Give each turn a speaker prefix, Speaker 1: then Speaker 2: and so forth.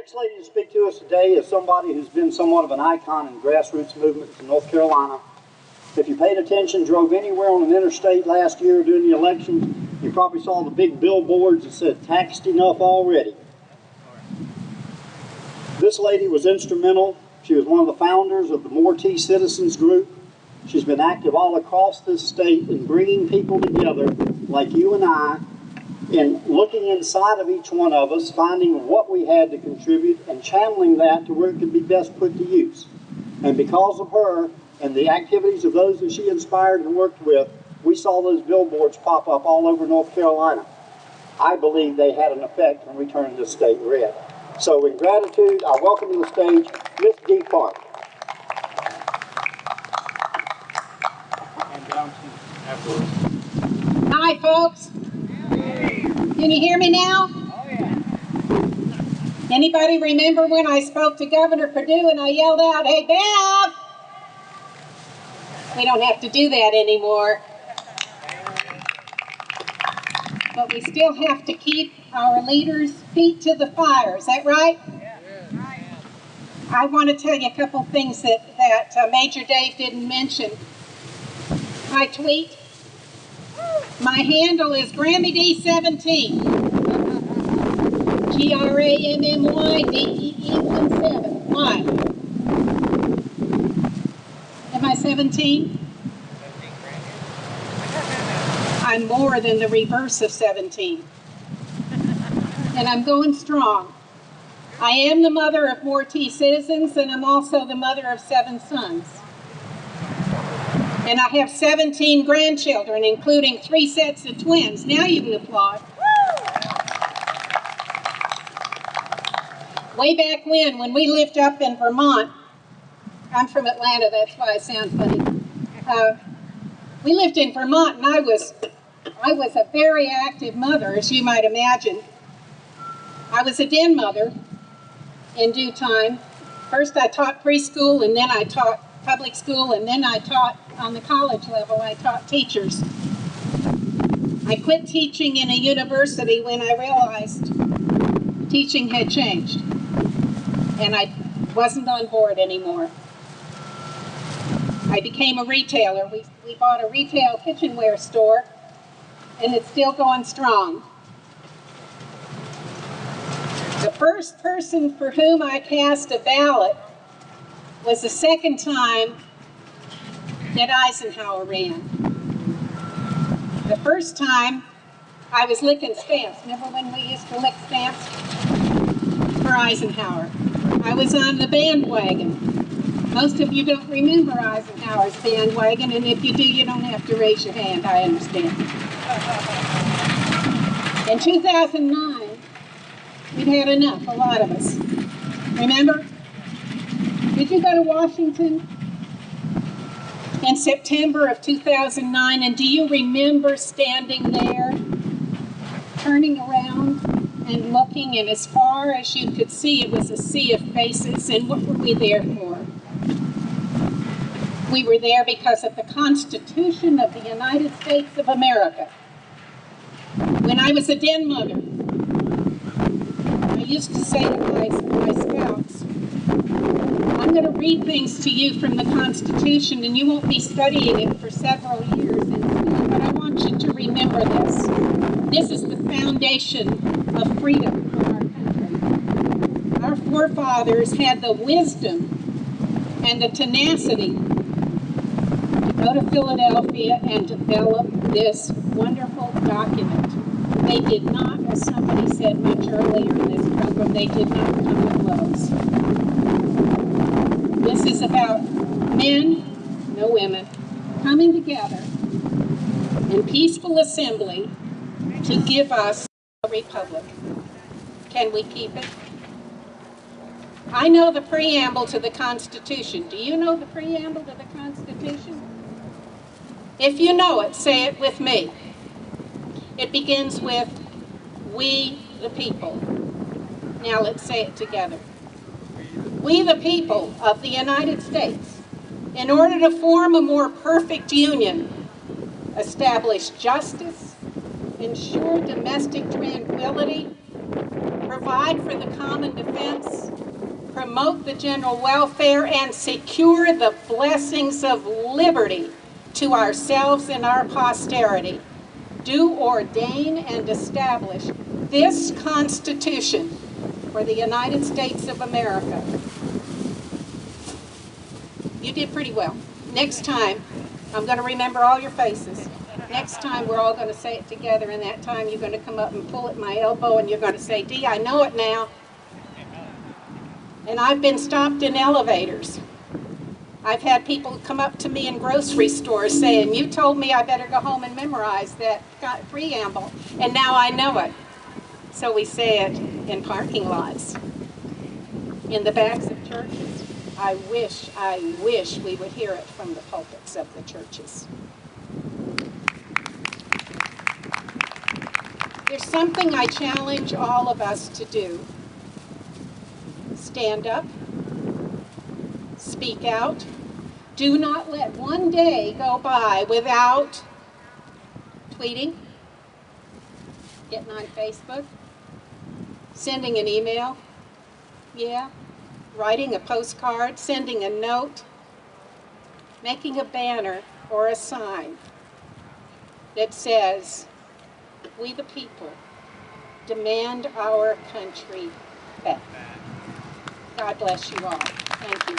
Speaker 1: next lady to speak to us today is somebody who's been somewhat of an icon in grassroots movements in North Carolina. If you paid attention, drove anywhere on an interstate last year during the election, you probably saw the big billboards that said, "Taxed enough already." This lady was instrumental. She was one of the founders of the Mortee Citizens Group. She's been active all across this state in bringing people together like you and I, in looking inside of each one of us, finding what we had to contribute and channeling that to where it could be best put to use. And because of her and the activities of those that she inspired and worked with, we saw those billboards pop up all over North Carolina. I believe they had an effect on returning the state red. So in gratitude, I welcome to the stage Miss Dee Park.
Speaker 2: And down to afterwards.
Speaker 3: Hi, folks. Can you hear me now?
Speaker 2: Oh, yeah.
Speaker 3: Anybody remember when I spoke to Governor Perdue and I yelled out, "Hey, Bev!" We don't have to do that anymore. But we still have to keep our leaders' feet to the fire. Is that right?
Speaker 2: Yeah.
Speaker 3: I want to tell you a couple things that Major Dave didn't mention. My tweet. My handle is GrammyD17. GRAMMYDEE17. Why? Am I 17? I'm more than the reverse of 17. And I'm going strong. I am the mother of Mortee citizens, and I'm also the mother of 7 sons. And I have 17 grandchildren, including 3 sets of twins. Now you can applaud. Way back when we lived up in Vermont, I'm from Atlanta, that's why I sound funny. We lived in Vermont, and I was a very active mother, as you might imagine. I was a den mother in due time. First I taught preschool, and then I taught public school, and then I taught on the college level. I taught teachers. I quit teaching in a university when I realized teaching had changed, and I wasn't on board anymore. I became a retailer. We bought a retail kitchenware store, and it's still going strong. The first person for whom I cast a ballot was the second time that Eisenhower ran. The first time, I was licking stamps. Remember when we used to lick stamps? For Eisenhower. I was on the bandwagon. Most of you don't remember Eisenhower's bandwagon, and if you do, you don't have to raise your hand, I understand. In 2009, we'd had enough, a lot of us. Remember? Did you go to Washington in September of 2009, and do you remember standing there, turning around and looking, and as far as you could see, it was a sea of faces, and what were we there for? We were there because of the Constitution of the United States of America. When I was a den mother, I used to say to my scouts, I'm going to read things to you from the Constitution, and you won't be studying it for several years in school, but I want you to remember this. This is the foundation of freedom for our country. Our forefathers had the wisdom and the tenacity to go to Philadelphia and develop this wonderful document. They did not, as somebody said much earlier in this program, they did not come to blows. This is about men, no women, coming together in peaceful assembly to give us a republic. Can we keep it? I know the preamble to the Constitution. Do you know the preamble to the Constitution? If you know it, say it with me. It begins with, "We the people." Now let's say it together. We the people of the United States, in order to form a more perfect union, establish justice, ensure domestic tranquility, provide for the common defense, promote the general welfare, and secure the blessings of liberty to ourselves and our posterity, do ordain and establish this Constitution for the United States of America. You did pretty well. Next time, I'm going to remember all your faces. Next time, we're all going to say it together, and that time you're going to come up and pull at my elbow, and you're going to say, Dee, I know it now. And I've been stopped in elevators. I've had people come up to me in grocery stores saying, you told me I better go home and memorize that preamble, and now I know it. So we say it in parking lots, in the backs of churches. I wish we would hear it from the pulpits of the churches. There's something I challenge all of us to do. Stand up, speak out. Do not let one day go by without tweeting, getting on Facebook, sending an email, writing a postcard, sending a note, making a banner or a sign that says, we the people demand our country back. God bless you all. Thank you.